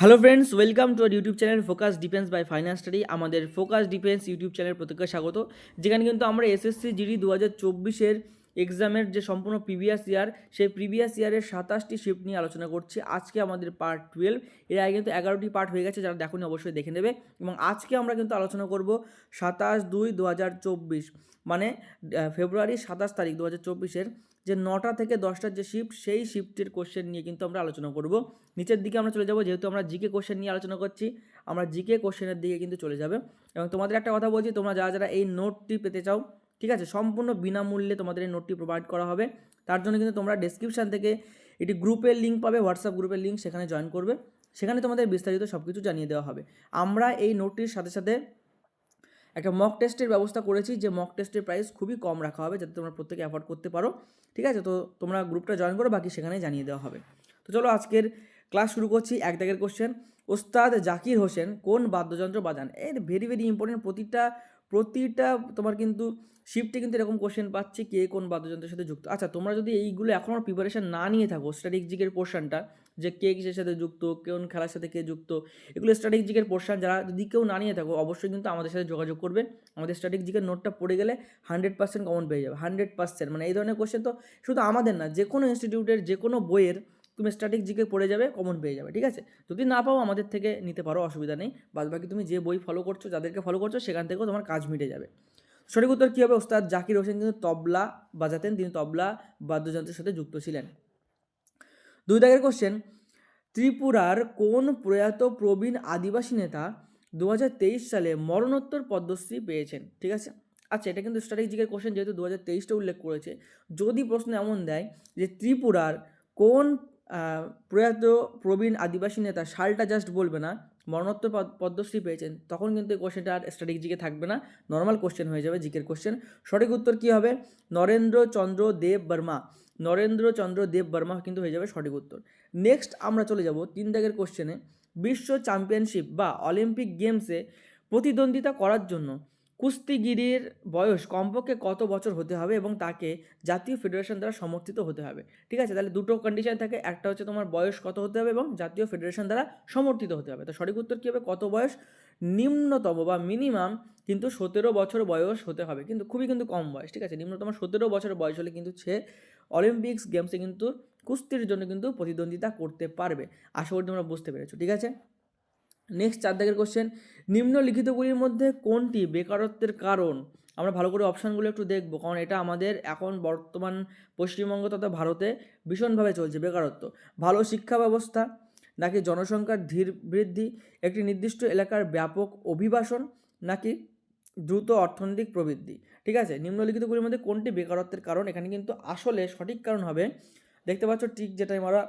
Hello friends, welcome to our YouTube channel Focus Defence by Finance Study. আমাদের Focus Defence YouTube channel প্রত্যেককে স্বাগত, যেখানে কিন্তু আমরা এসএসসি জিডি 2024-এর এক্সামের যে সম্পূর্ণ প্রিভিয়াস ইয়ার, সেই প্রিভিয়াস ইয়ারের 27টি শিফট নিয়ে আলোচনা করছি। আজকে আমাদের পার্ট 12, এর আগে কিন্তু 11টি পার্ট হয়ে গেছে, যারা দেখোনি অবশ্যই দেখে নেবে। এবং আজকে আমরা কিন্তু আলোচনা করব 27/2/2024, মানে ফেব্রুয়ারি 27 তারিখ 2024-এর যে 9টা থেকে 10টার যে শিফট, সেই শিফটের কোশ্চেন নিয়ে কিন্তু আমরা আলোচনা করব। নিচের দিকে আমরা চলে যাব, যেহেতু আমরা জিকে কোশ্চেন নিয়ে আলোচনা করছি, আমরা জিকে কোশ্চেনের দিকে কিন্তু চলে যাবে। এবং তোমাদের একটা কথা বলছি, তোমরা যারা যারা এই নোটটি পেতে চাও, ঠিক আছে, সম্পূর্ণ বিনামূল্যে তোমাদের এই নোটটি প্রোভাইড করা হবে। তার জন্য কিন্তু তোমরা ডেসক্রিপশান থেকে একটি গ্রুপের লিঙ্ক পাবে, হোয়াটসঅ্যাপ গ্রুপের লিঙ্ক, সেখানে জয়েন করবে। সেখানে তোমাদের বিস্তারিত সব কিছু জানিয়ে দেওয়া হবে। আমরা এই নোটটির সাথে সাথে একটা মক টেস্টের ব্যবস্থা করেছি, যে মক টেস্টের প্রাইস খুবই কম রাখা হবে, যাতে তোমরা প্রত্যেকে অ্যাফোর্ড করতে পারো। ঠিক আছে, তো তোমরা গ্রুপটা জয়েন করো, বাকি সেখানেই জানিয়ে দেওয়া হবে। তো চলো আজকের ক্লাস শুরু করছি। এক দাগের কোশ্চেন, ওস্তাদ জাকির হোসেন কোন বাদ্যযন্ত্র বাজান? এর ভেরি ভেরি ইম্পর্টেন্ট। প্রতিটা তোমার কিন্তু শিফটে কিন্তু এরকম কোশ্চেন পাচ্ছি, কে কোন বাদ্যযন্ত্রের সাথে যুক্ত। আচ্ছা, তোমরা যদি এইগুলো এখনও প্রিপারেশন না নিয়ে থাকো, স্ট্র্যাটেজিকের পোর্শনটা, যে কে কিসের সাথে যুক্ত, কোন খেলার সাথে কে যুক্ত, এগুলো স্ট্র্যাটেজিকের পোর্শন যারা যদি কেউ না নিয়ে থাকো, অবশ্যই কিন্তু আমাদের সাথে যোগাযোগ করবে। আমাদের স্ট্র্যাটেজিকের নোটটা পড়ে গেলে 100% কমন পেয়ে যাবে, 100%। মানে এই ধরনের কোশ্চেন তো শুধু আমাদের না, যে কোনো ইনস্টিটিউটের যে কোনো বইয়ের তুমি স্ট্র্যাটেজিকে পড়ে যাবে, কমন পেয়ে যাবে। ঠিক আছে, যদি না পাও আমাদের থেকে নিতে পারো, অসুবিধা নেই। বাদবাকি তুমি যে বই ফলো করছো, যাদেরকে ফলো করছো, সেখান থেকেও তোমার কাজ মিটে যাবে। সঠিক উত্তর কী হবে? ওস্তাদ জাকির হোসেন কিন্তু তবলা বাজাতেন, তিনি তবলা বাদ্যযন্ত্রের সাথে যুক্ত ছিলেন। 2 দাগের কোশ্চেন, ত্রিপুরার কোন প্রয়াত প্রবীণ আদিবাসী নেতা 2023 সালে মরণোত্তর পদ্মশ্রী পেয়েছেন? ঠিক আছে, আচ্ছা, এটা কিন্তু স্ট্র্যাটেজিকের কোশ্চেন, যেহেতু 2023টা উল্লেখ করেছে। যদি প্রশ্ন এমন দেয় যে ত্রিপুরার কোন প্রয়াত প্রবীণ আদিবাসী নেতা, সালটা জাস্ট বলবে না, মরণোত্তর পদ্মশ্রী পেয়েছেন, তখন কিন্তু এই কোশ্চেনটা আর স্ট্র্যাটেজিকে থাকবে না, নর্মাল কোশ্চেন হয়ে যাবে, জিকের কোশ্চেন। সঠিক উত্তর কী হবে? নরেন্দ্রচন্দ্র দেব বর্মা। নরেন্দ্রচন্দ্র দেব বর্মা কিন্তু হয়ে যাবে সঠিক উত্তর। নেক্সট আমরা চলে যাব 3 দাগের কোশ্চেনে। বিশ্ব চ্যাম্পিয়নশিপ বা অলিম্পিক গেমসে প্রতিদ্বন্দ্বিতা করার জন্য কুস্তিগিরির বয়স কমপক্ষে কত বছর হতে হবে এবং তাকে জাতীয় ফেডারেশন দ্বারা সমর্থিত হতে হবে? ঠিক আছে, তাহলে দুটো কন্ডিশন থাকে, একটা হচ্ছে তোমার বয়স কত হতে হবে এবং জাতীয় ফেডারেশন দ্বারা সমর্থিত হতে হবে। তো সঠিক উত্তর কী হবে? কত বয়স? নিম্নতম বা মিনিমাম কিন্তু 17 বছর বয়স হতে হবে, কিন্তু খুবই কিন্তু কম বয়স। ঠিক আছে, নিম্নতম 17 বছর বয়স হলে কিন্তু সে অলিম্পিক্স গেমসে কিন্তু কুস্তির জন্য কিন্তু প্রতিদ্বন্দ্বিতা করতে পারবে। আশা করি তোমরা বুঝতে পেরেছো। ঠিক আছে, নেক্সট 4 দাগের কোশ্চেন, নিম্নলিখিতগুলির মধ্যে কোনটি বেকারত্বের কারণ? আমরা ভালো করে অপশানগুলো একটু দেখবো, কারণ এটা আমাদের এখন বর্তমান পশ্চিমবঙ্গ তথা ভারতে ভীষণভাবে চলছে বেকারত্ব। ভালো শিক্ষা ব্যবস্থা, নাকি জনসংখ্যার ধীর বৃদ্ধি, একটি নির্দিষ্ট এলাকার ব্যাপক অভিবাসন, নাকি দ্রুত অর্থনৈতিক প্রবৃদ্ধি? ঠিক আছে, নিম্নলিখিতগুলির মধ্যে কোনটি বেকারত্বের কারণ? এখানে কিন্তু আসলে সঠিক কারণ হবে, দেখতে পাচ্ছ ঠিক যেটা আমরা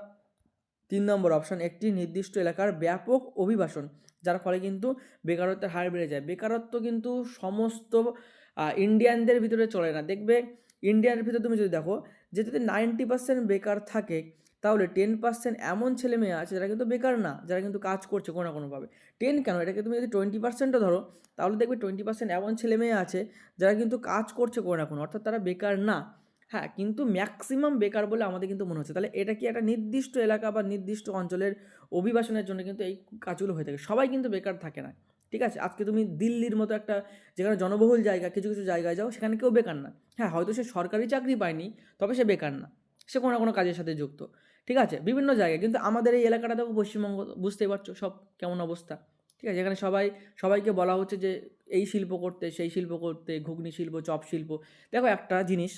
3 নম্বর অপশান, একটি নির্দিষ্ট এলাকার ব্যাপক অভিবাসন, যার ফলে কিন্তু বেকারত্বের হার বেড়ে যায়। বেকারত্ব কিন্তু সমস্ত ইন্ডিয়ানদের ভিতরে চলে না। দেখবে ইন্ডিয়ানের ভিতরে তুমি যদি দেখো, যে যদি 90% বেকার থাকে, তাহলে 10% এমন ছেলে মেয়ে আছে যারা কিন্তু বেকার না, যারা কিন্তু কাজ করছে কোনো না কোনোভাবে। 10 কেন, এটাকে তুমি যদি 20%ও ধরো, তাহলে দেখবে 20% এমন ছেলে মেয়ে আছে যারা কিন্তু কাজ করছে কোনো না কোনো, অর্থাৎ তারা বেকার না। হ্যাঁ, কিন্তু ম্যাক্সিমাম বেকার বলে আমাদের কিন্তু মনে হচ্ছে। তাহলে এটা কি একটা নির্দিষ্ট এলাকা বা নির্দিষ্ট অঞ্চলের অভিবাসনের জন্য কিন্তু এই কাজগুলো হয়ে থাকে, সবাই কিন্তু বেকার থাকে না। ঠিক আছে, আজকে তুমি দিল্লির মতো একটা, যেখানে জনবহুল জায়গা, কিছু কিছু জায়গায় যাও, সেখানে কেউ বেকার না। হ্যাঁ, হয়তো সে সরকারি চাকরি পায়নি, তবে সে বেকার না, সে কোনো না কোনো কাজের সাথে যুক্ত। ঠিক আছে, বিভিন্ন জায়গায়, কিন্তু আমাদের এই এলাকাটা দেখো, পশ্চিমবঙ্গ, বুঝতেই পারছো সব কেমন অবস্থা। ঠিক আছে, এখানে সবাইকে বলা হচ্ছে যে এই শিল্প করতে, সেই শিল্প করতে, ঘুগনি শিল্প, চপ শিল্প। দেখো একটা জিনিস,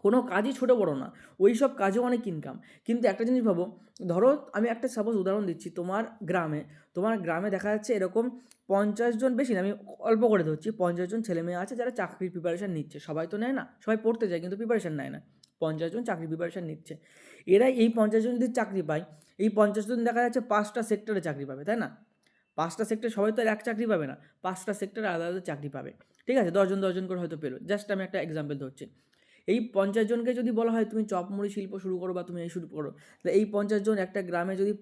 কোনো কাজই ছোটো বড়ো না, ওই সব কাজেও অনেক ইনকাম। কিন্তু একটা জিনিস ভাবো, ধরো আমি একটা সাপোজ উদাহরণ দিচ্ছি, তোমার গ্রামে দেখা যাচ্ছে এরকম 50 জন, বেশি না, আমি অল্প করে ধরছি, 50 জন ছেলে মেয়ে আছে যারা চাকরির প্রিপারেশান নিচ্ছে। সবাই তো নেয় না, সবাই পড়তে যায় কিন্তু প্রিপারেশান নেয় না। 50 জন চাকরির প্রিপারেশান নিচ্ছে। এরা এই 50 জন যদি চাকরি পায়, এই 50 জন দেখা যাচ্ছে 5টা সেক্টরে চাকরি পাবে, তাই না? 5টা সেক্টরে সবাই তো আর এক চাকরি পাবে না, 5টা সেক্টরে আলাদা আলাদা চাকরি পাবে। ঠিক আছে, 10 জন করে হয়তো পেলো, জাস্ট আমি একটা এক্সাম্পল ধরছি। এই 50 জনকে যদি বলা হয় তুমি চপ মুড়ি শিল্প শুরু করো বা তুমি এই শুরু করো, তাহলে এই 50 জন একটা গ্রামে যদি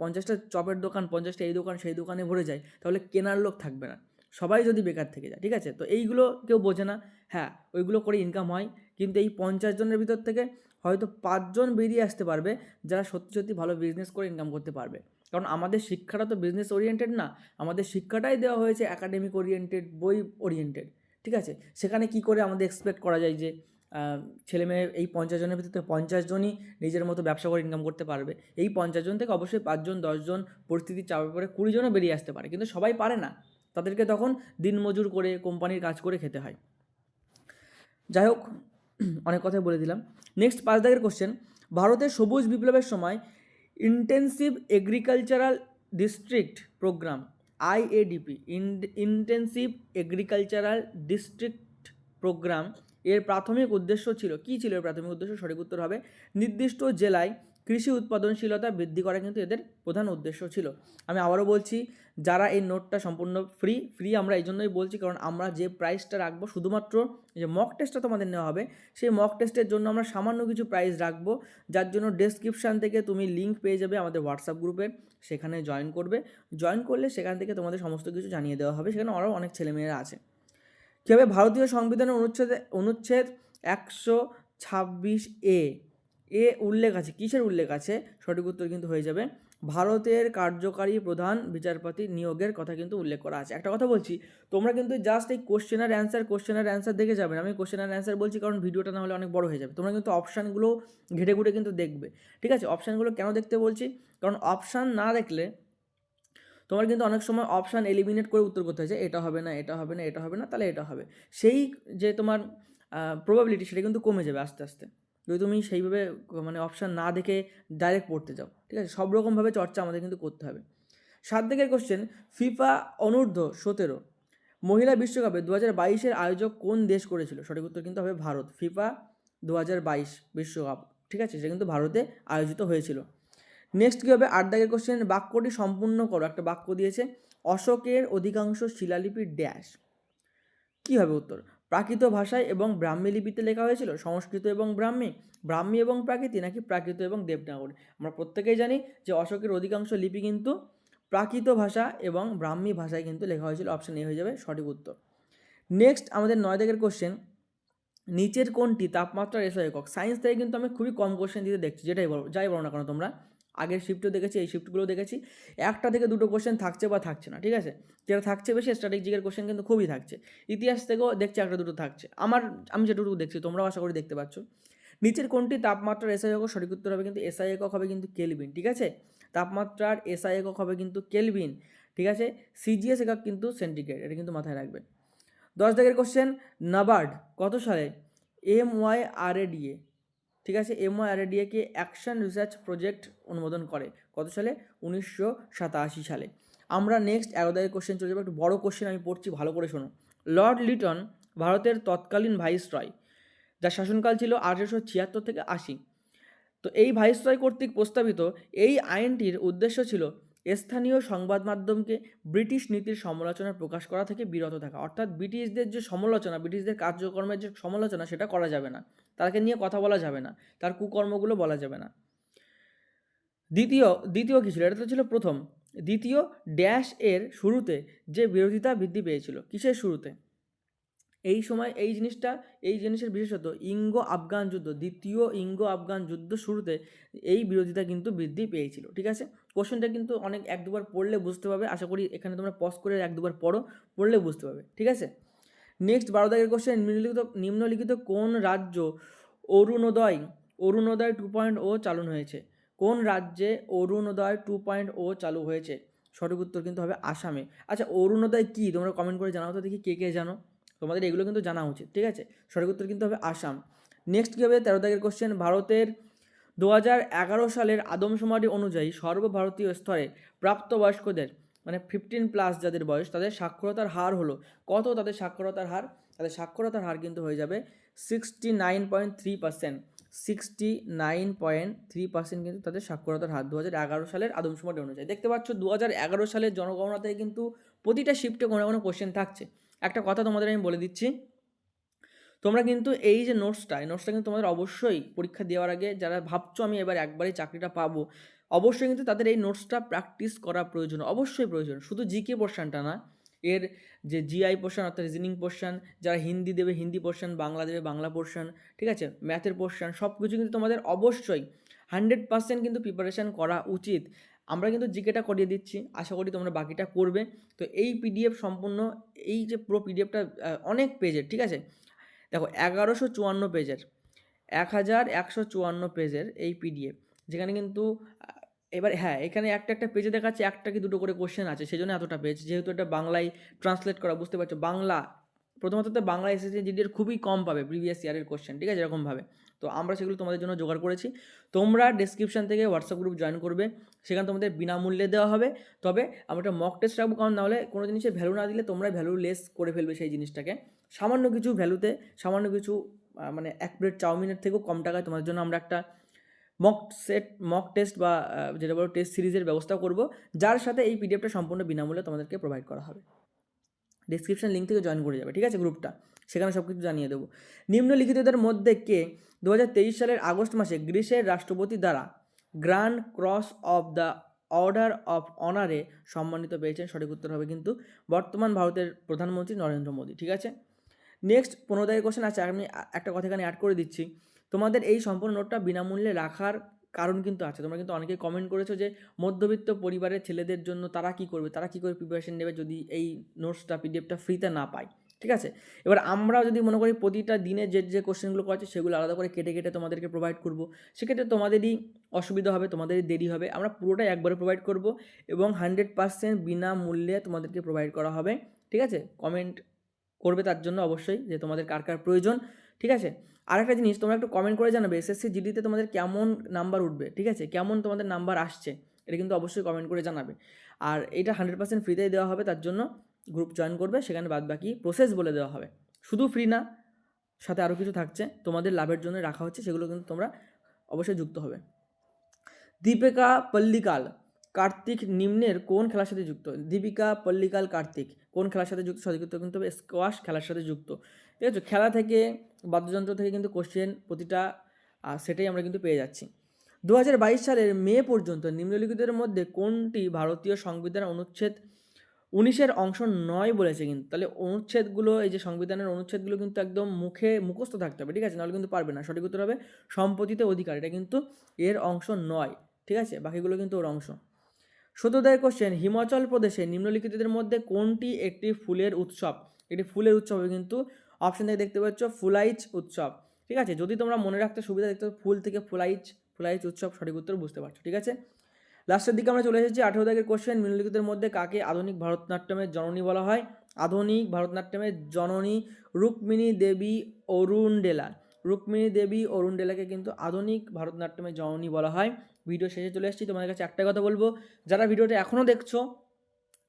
50টা চপের দোকান, 50টা এই দোকান সেই দোকানে ভরে যায়, তাহলে কেনার লোক থাকবে না, সবাই যদি বেকার থেকে যায়। ঠিক আছে, তো এইগুলো কেউ বোঝে না। হ্যাঁ, ওইগুলো করে ইনকাম হয়, কিন্তু এই 50 জনের ভিতর থেকে হয়তো 5 জন বেরিয়ে আসতে পারবে যারা সত্যি সত্যি ভালো বিজনেস করে ইনকাম করতে পারবে। কারণ আমাদের শিক্ষাটা তো বিজনেস ওরিয়েন্টেড না, আমাদের শিক্ষাটাই দেওয়া হয়েছে একাডেমিক ওরিয়েন্টেড, বই ওরিয়েন্টেড, ঠিক আছে? সেখানে কি করে আমাদের এক্সপেক্ট করা যায় যে ছেলে মেয়ে এই 50 জনের ভিতরে 50 জনই নিজের মতো ব্যবসা করে ইনকাম করতে পারবে? এই 50 জন থেকে অবশ্যই 5 জন 10 জন পরিস্থিতির চাপে পড়ে 20 জনও বেরিয়ে আসতে পারে, কিন্তু সবাই পারে না। তাদেরকে তখন দিনমজুর করে কোম্পানির কাজ করে খেতে হয়। যাই হোক, অনেক কথাই বলে দিলাম। নেক্সট 5 দাগের কোশ্চেন, ভারতের সবুজ বিপ্লবের সময় intensive agricultural district programme IADP intensive agricultural district programme এর প্রাথমিক উদ্দেশ্য ছিল, কী ছিল এর প্রাথমিক উদ্দেশ্য? সঠিক উত্তর হবে নির্দিষ্ট জেলায় কৃষি উৎপাদনশীলতা বৃদ্ধি করা কিন্তু এদের প্রধান উদ্দেশ্য ছিল। আমি আবারও বলছি, যারা এই নোটটা সম্পূর্ণ ফ্রি আমরা এই জন্যই বলছি কারণ আমরা যে প্রাইসটা রাখবো শুধুমাত্র যে মক টেস্টটা তোমাদের নেওয়া হবে, সেই মক টেস্টের জন্য আমরা সামান্য কিছু প্রাইস রাখবো, যার জন্য ডেসক্রিপশান থেকে তুমি লিঙ্ক পেয়ে যাবে আমাদের হোয়াটসঅ্যাপ গ্রুপের, সেখানে জয়েন করবে। জয়েন করলে সেখান থেকে তোমাদের সমস্ত কিছু জানিয়ে দেওয়া হবে, সেখানে আরও অনেক ছেলেমেয়েরা আছে। কীভাবে ভারতীয় সংবিধানের অনুচ্ছেদ 126 এ উল্লেখ আছে, কিসের উল্লেখ আছে? সঠিক উত্তর কিন্তু হয়ে যাবে ভারতের কার্যকারী প্রধান বিচারপতি নিয়োগের কথা কিন্তু উল্লেখ করা আছে। একটা কথা বলছি, তোমরা কিন্তু জাস্ট এই কোশ্চেন আর অ্যান্সার দেখে যাবে না। আমি কোশ্চেন আর অ্যান্সার বলছি কারণ ভিডিওটা না হলে অনেক বড় হয়ে যাবে। তোমরা কিন্তু অপশানগুলো ঘেটে ঘুটে কিন্তু দেখবে, ঠিক আছে? অপশানগুলো কেন দেখতে বলছি? কারণ অপশান না দেখলে তোমার কিন্তু অনেক সময় অপশান এলিমিনেট করে উত্তর করতে হয়েছে, এটা হবে না, এটা হবে না, এটা হবে না, তাহলে এটা হবে। সেই যে তোমার প্রবাবিলিটি সেটা কিন্তু কমে যাবে আস্তে আস্তে, যদি তুমি সেইভাবে মানে অপশান না দেখে ডাইরেক্ট পড়তে যাও, ঠিক আছে? সব রকমভাবে চর্চা আমাদের কিন্তু করতে হবে। 7 দিকের কোশ্চেন, ফিফা অনূর্ধ্ব 17 মহিলা বিশ্বকাপে 2022-এর আয়োজক কোন দেশ করেছিল? সঠিক উত্তর কিন্তু হবে ভারত। ফিফা 2022 বিশ্বকাপ, ঠিক আছে, সেটা কিন্তু ভারতে আয়োজিত হয়েছিল। নেক্সট কী হবে? 8 দাগের কোশ্চেন, বাক্যটি সম্পূর্ণ করো। একটা বাক্য দিয়েছে, অশোকের অধিকাংশ শিলালিপি ড্যাশ। কী হবে উত্তর? প্রাকৃত ভাষায় এবং ব্রাহ্মী লিপিতে লেখা হয়েছিল, সংস্কৃত এবং ব্রাহ্মী এবং প্রাকৃতি, নাকি প্রাকৃত এবং দেবনাগরী? আমরা প্রত্যেকেই জানি যে অশোকের অধিকাংশ লিপি কিন্তু প্রাকৃত ভাষা এবং ব্রাহ্মী ভাষায় কিন্তু লেখা হয়েছিল। অপশান এ হয়ে যাবে সঠিক উত্তর। নেক্সট আমাদের 9 দাগের কোশ্চেন, নিচের কোনটি তাপমাত্রার এসআই একক? সায়েন্স থেকে কিন্তু আমি খুবই কম কোশ্চেন দিতে দেখছি, যাই বলো না কেন তোমরা, আগের শিফটও দেখেছি, এই শিফটগুলো দেখেছি, 1টা থেকে 2টো কোশ্চেন থাকছে বা থাকছে না, ঠিক আছে? যেটা থাকছে বেশি স্ট্র্যাটেজিকের কোশ্চেন কিন্তু খুবই থাকছে। ইতিহাস থেকেও দেখছি 1টা 2টো থাকছে। আমি যেটুকু দেখছি তোমরাও আশা করি দেখতে পাচ্ছ। নিচের কোনটি তাপমাত্রার এসআই একক? সঠিক উত্তর হবে কিন্তু এসআই একক হবে কিন্তু কেলভিন, ঠিক আছে? তাপমাত্রার এসআই একক হবে কিন্তু কেলভিন, ঠিক আছে? সিজিএস একক কিন্তু সেন্টিগ্রেড, এটা কিন্তু মাথায় রাখবে। 10 দাগের কোশ্চেন, নাবার্ড কত সালে MYRADA, ঠিক আছে, MYRADA-কে অ্যাকশন রিসার্চ প্রজেক্ট অনুমোদন করে? কত সালে? 1987 সালে। আমরা নেক্সট 11 দাগের কোশ্চেন চলে যাবো। একটু বড় কোশ্চেন আমি পড়ছি, ভালো করে শোনো। লর্ড লিটন ভারতের তৎকালীন ভাইসরয়, যার শাসনকাল ছিল 1876 থেকে 80। তো এই ভাইসরয় কর্তৃক প্রস্তাবিত এই আইনটির উদ্দেশ্য ছিল স্থানীয় সংবাদ মাধ্যমকে ব্রিটিশ নীতির সমালোচনা প্রকাশ করা থেকে বিরত থাকা। অর্থাৎ ব্রিটিশদের যে সমালোচনা, ব্রিটিশদের কার্যকর্মের যে সমালোচনা, সেটা করা যাবে না, তাকে নিয়ে কথা বলা যাবে না, তার কুকর্মগুলো বলা যাবে না। দ্বিতীয় কী ছিল? এটা তো ছিল প্রথম। দ্বিতীয়, ড্যাশ এর শুরুতে যে বিরোধিতা বৃদ্ধি পেয়েছিল। কিসের শুরুতে? এই সময় এই জিনিসের বিশেষত ইঙ্গো আফগান যুদ্ধ, দ্বিতীয় ইঙ্গো আফগান যুদ্ধ শুরুতে এই বিরোধিতা কিন্তু বৃদ্ধি পেয়েছিল, ঠিক আছে? কোশ্চেনটা কিন্তু অনেক 1-2বার পড়লে বুঝতে পারবে, আশা করি এখানে তোমরা পজ করে 1-2বার পড়লে বুঝতে পারবে, ঠিক আছে? নেক্সট 12 দাগের কোশ্চেন, নিম্নলিখিত কোন রাজ্য অরুণোদয় 2.0 চালু হয়েছে? কোন রাজ্যে অরুণোদয় 2.0 চালু হয়েছে? সঠিক উত্তর কিন্তু হবে আসামে। আচ্ছা, অরুণোদয় কী তোমরা কমেন্ট করে জানাও তো দেখি, কে জানো? তোমাদের এগুলো কিন্তু জানা উচিত, ঠিক আছে? সঠিক উত্তর কিন্তু হবে আসাম। নেক্সট কী হবে? 13 দাগের কোশ্চেন, ভারতের 2011 সালের আদমশুমারি অনুযায়ী সর্বভারতীয় স্তরে প্রাপ্তবয়স্কদের মানে 15+ যাদের বয়স, তাদের সাক্ষরতার হার হলো কত? তাদের সাক্ষরতার হার কিন্তু হয়ে যাবে 69.3%। 69.3% কিন্তু তাদের সাক্ষরতার হার 2011 সালের আদমশুমারি অনুযায়ী। দেখতে পাচ্ছ 2011 সালের জনগণনা থেকে কিন্তু প্রতিটা শিফটে কোনো কোনো কোশ্চেন থাকছে। একটা কথা তোমাদের আমি বলে দিচ্ছি, তোমরা কিন্তু এই যে নোটসটা কিন্তু তোমাদের অবশ্যই পরীক্ষা দেওয়ার আগে, যারা ভাবছো আমি এবার একবারই চাকরিটা পাবো, অবশ্যই কিন্তু তাদের এই নোটসটা প্র্যাকটিস করা প্রয়োজন, অবশ্যই প্রয়োজন। শুধু জিকে পোর্শনটা না, এর যে জিআই পোর্শন অর্থাৎ রিজনিং পোর্শন, যারা হিন্দি দেবে হিন্দি পোর্শন, বাংলা দেবে বাংলা পোর্শন, ঠিক আছে, ম্যাথের পোর্শন, সব কিছু কিন্তু তোমাদের অবশ্যই 100% কিন্তু প্রিপারেশান করা উচিত। আমরা কিন্তু জিকেটা করিয়ে দিচ্ছি, আশা করি তোমরা বাকিটা করবে। তো এই পিডিএফ সম্পূর্ণ, এই যে পুরো পিডিএফটা অনেক পেজের, ঠিক আছে, দেখো 1154 পেজের, 1154 পেজের এই পিডিএফ, যেখানে কিন্তু এবার হ্যাঁ, এখানে একটা পেজে দেখাচ্ছে একটা কি দুটো করে কোশ্চেন আছে, সেই জন্য এতটা পেজ, যেহেতু এটা বাংলায় ট্রান্সলেট করা, বুঝতে পারছো, বাংলা প্রথমত তো বাংলা এসএসসি জিডির খুবই কম পাবে প্রিভিয়াস ইয়ারের কোশ্চেন, ঠিক আছে, এরকমভাবে। তো আমরা সেগুলো তোমাদের জন্য জোগাড় করেছি। তোমরা ডেসক্রিপশন থেকে হোয়াটসঅ্যাপ গ্রুপ জয়েন করবে, সেখানে তোমাদের বিনামূল্যে দেওয়া হবে। তবে আমরা একটা মক টেস্ট রাখবো, কারণ নাহলে কোনো জিনিসের ভ্যালু না দিলে তোমরা ভ্যালু লেস করে ফেলবে সেই জিনিসটাকে। সামান্য কিছু ভ্যালুতে, সামান্য কিছু মানে এক প্লেট চাউমিনের থেকেও কম টাকায় তোমাদের জন্য আমরা একটা মক টেস্ট বা যেটা বলো টেস্ট সিরিজের ব্যবস্থা করব, যার সাথে এই পিডিএফটা সম্পূর্ণ বিনামূল্যে তোমাদেরকে প্রোভাইড করা হবে। ডিসক্রিপশন লিঙ্ক থেকে জয়েন করে যাবে, ঠিক আছে, গ্রুপটা, সেখানে সব কিছু জানিয়ে দেবো। নিম্নলিখিতদের মধ্যে কে 2023 সালের আগস্ট মাসে গ্রিসের রাষ্ট্রপতি দ্বারা grand cross of the order of অনারে সম্মানিত পেয়েছেন? সঠিক উত্তর হবে কিন্তু বর্তমান ভারতের প্রধানমন্ত্রী নরেন্দ্র মোদী, ঠিক আছে। নেক্সট 15 দাগের কোশ্চেন আছে, আমি একটা কথা এখানে অ্যাড করে দিচ্ছি। তোমাদের এই সম্পূর্ণ নোটটা বিনামূল্যে রাখার কারণ কিন্তু আছে। তোমরা কিন্তু অনেকেই কমেন্ট করেছো যে মধ্যবিত্ত পরিবারের ছেলেদের জন্য তারা কী করবে, তারা কী করে প্রিপারেশন নেবে যদি এই নোটসটা পিডিএফটা ফ্রিতে না পায়, ঠিক আছে। এবার আমরা যদি মনে করি প্রতিটা দিনে যে কোশ্চেনগুলো করেছে সেগুলো আলাদা করে কেটে কেটে তোমাদেরকে প্রোভাইড করব, সেক্ষেত্রে তোমাদেরই অসুবিধা হবে, তোমাদেরই দেরি হবে। আমরা পুরোটাই একবারে প্রোভাইড করব এবং 100% বিনামূল্যে তোমাদেরকে প্রোভাইড করা হবে, ঠিক আছে। কমেন্ট করবে তার জন্য অবশ্যই যে তোমাদের কার কার প্রয়োজন, ঠিক আছে। আর একটা জিনিস, তোমরা একটু কমেন্ট করে জানাবে এসএসসি জিডিতে তোমাদের কেমন নাম্বার উঠবে, ঠিক আছে, কেমন তোমাদের নাম্বার আসছে, এটা কিন্তু অবশ্যই কমেন্ট করে জানাবে। আর এটা 100% ফ্রিতেই দেওয়া হবে, তার জন্য গ্রুপ জয়েন করবে, সেখানে বাদ বাকি প্রসেস বলে দেওয়া হবে। শুধু ফ্রি না, সাথে আরও কিছু থাকছে তোমাদের লাভের জন্য রাখা হচ্ছে, সেগুলো কিন্তু তোমরা অবশ্যই যুক্ত হবে। দীপিকা পল্লিকাল কার্তিক নিম্নের কোন খেলার সাথে যুক্ত? দীপিকা পল্লিকাল কার্তিক কোন খেলার সাথে যুক্ত? সঠিক উত্তর কিন্তু হবে স্কোয়াশ খেলার সাথে যুক্ত, ঠিক আছে। খেলা থেকে, বাদ্যযন্ত্র থেকে কিন্তু কোশ্চেন প্রতিটা সেটাই আমরা কিন্তু পেয়ে যাচ্ছি। 2022 সালের মে পর্যন্ত নিম্নলিখিতের মধ্যে কোনটি ভারতীয় সংবিধানের অনুচ্ছেদ 19-এর অংশ নয় বলেছে? কিন্তু তাহলে অনুচ্ছেদগুলো, এই যে সংবিধানের অনুচ্ছেদগুলো কিন্তু একদম মুখস্থ থাকতে হবে, ঠিক আছে, নাহলে কিন্তু পারবে না। সঠিক উত্তর হবে সম্পত্তিত অধিকার, এটা কিন্তু এর অংশ নয়, ঠিক আছে, বাকিগুলো কিন্তু ওর অংশ। 17 কোশ্চেন, হিমাচল প্রদেশে নিম্নলিখিতদের মধ্যে কোনটি একটি ফুলের উৎসব? এটি ফুলের উৎসব হবে কিন্তু অপশন থেকে দেখতে পাচ্ছ ফুলাইচ উৎসব, ঠিক আছে। যদি তোমরা মনে রাখতে সুবিধা, দেখতে ফুল থেকে ফুলাইচ উৎসব, সঠিক উত্তর বুঝতে পারছো, ঠিক আছে। লাস্টের দিকে আমরা চলে এসেছি 18 দাগের কোশ্চেন, নিম্নলিখিতের মধ্যে কাকে আধুনিক ভারতনাট্যমের জননী বলা হয়? আধুনিক ভারতনাট্যমের জননী রুক্মিণী দেবী অরুণডেলা। রুক্মিণী দেবী অরুণডেলাকে কিন্তু আধুনিক ভারতনাট্যমের জননী বলা হয়। ভিডিও শেষে চলে এসেছি, তোমাদের কাছে একটা কথা বলবো, যারা ভিডিওটা এখনও দেখছো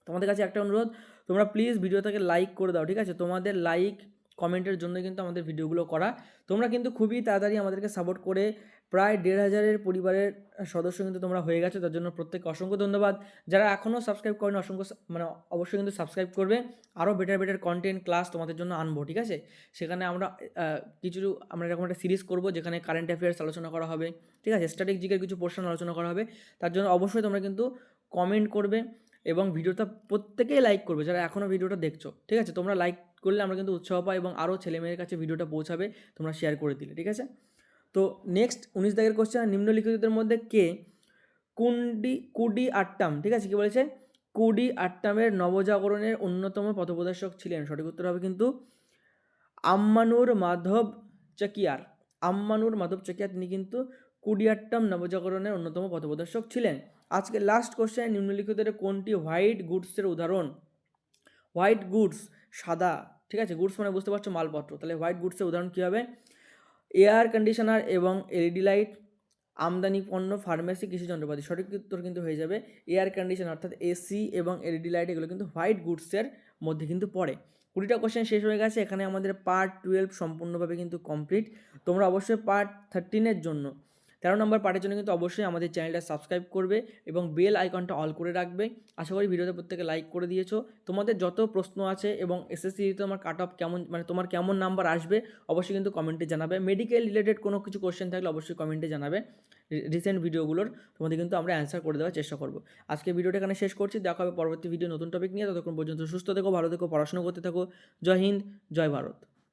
তোমাদের কাছে একটা অনুরোধ, তোমরা প্লিজ ভিডিওটাকে লাইক করে দাও, ঠিক আছে। তোমাদের লাইক কমেন্টের জন্য কিন্তু আমাদের ভিডিওগুলো করা। তোমরা কিন্তু খুবই তাড়াতাড়ি আমাদেরকে সাপোর্ট করে প্রায় 1500 পরিবারের সদস্য কিন্তু তোমরা হয়ে গেছো, তার জন্য প্রত্যেককে অসংখ্য ধন্যবাদ। যারা এখনও সাবস্ক্রাইব করেন অবশ্যই কিন্তু সাবস্ক্রাইব করবে। আরও বেটার কন্টেন্ট ক্লাস তোমাদের জন্য আনবো, ঠিক আছে। সেখানে আমরা এরকম একটা সিরিজ করবো যেখানে কারেন্ট অ্যাফেয়ার্স আলোচনা করা হবে, ঠিক আছে, স্ট্র্যাটেজিকের কিছু পোর্শন আলোচনা করা হবে। তার জন্য অবশ্যই তোমরা কিন্তু কমেন্ট করবে এবং ভিডিওটা প্রত্যেকেই লাইক করবে যারা এখনও ভিডিওটা দেখছো, ঠিক আছে। তোমরা লাইক করলে আমরা কিন্তু উৎসাহ পাই এবং আরও ছেলেমেয়ের কাছে ভিডিওটা পৌঁছাবে তোমরা শেয়ার করে দিলে, ঠিক আছে। তো নেক্সট 19 দাগের কোশ্চেন, নিম্নলিখিতদের মধ্যে কে কুডি আট্টাম, ঠিক আছে, কি বলেছে, কুডি আট্টামের নবজাগরণের অন্যতম পথপ্রদর্শক ছিলেন? সঠিক উত্তর হবে কিন্তু আম্মানুর মাধব চাকিয়ার। আম্মানুর মাধব চাকিয়ার, তিনি কিন্তু কুডিয়াট্টাম নবজাগরণের অন্যতম পথপ্রদর্শক ছিলেন। আজকে লাস্ট কোশ্চেন, নিম্নলিখিতের কোনটি হোয়াইট গুডসের উদাহরণ? হোয়াইট গুডস সাদা, ঠিক আছে, গুডস মানে বুঝতে পারছো মালপত্র, তাহলে হোয়াইট গুডসের উদাহরণ কী হবে? এয়ার কন্ডিশনার এবং এলইডি লাইট, আমদানি পণ্য, ফার্মেসি, কৃষি যন্ত্রপাতি। সঠিক উত্তর কিন্তু হয়ে যাবে এয়ার কন্ডিশনার, অর্থাৎ এসি এবং এলইডি লাইট, এগুলো কিন্তু হোয়াইট গুডসের মধ্যে কিন্তু পড়ে। 20টা কোশ্চেন শেষ হয়ে গেছে, এখানে আমাদের পার্ট 12 সম্পূর্ণভাবে কিন্তু কমপ্লিট। তোমরা অবশ্যই পার্ট 13-এর জন্য 13 নম্বর পার্টের জন্য কিন্তু অবশ্যই আমাদের চ্যানেলটা সাবস্ক্রাইব করবে এবং বেল আইকনটা অল করে রাখবে। আশা করি ভিডিওতে প্রত্যেকে লাইক করে দিয়েছো। তোমাদের যত প্রশ্ন আছে এবং এসএসসি তোমার কাট অফ কেমন, মানে তোমার কেমন নাম্বার আসবে অবশ্যই কিন্তু কমেন্টে জানাবে। মেডিকেল রিলেটেড কোনো কিছু কোশ্চেন থাকলে অবশ্যই কমেন্টে জানাবে। রিসেন্ট ভিডিওগুলোর তোমাদের কিন্তু আমরা অ্যান্সার করে দেওয়ার চেষ্টা করব। আজকে ভিডিওটা এখানে শেষ করছি, দেখা হবে পরবর্তী ভিডিও নতুন টপিক নিয়ে। ততক্ষণ পর্যন্ত সুস্থ থেকো, ভালো থেকো, পড়াশোনা করতে থাকো। জয় হিন্দ, জয় ভারত।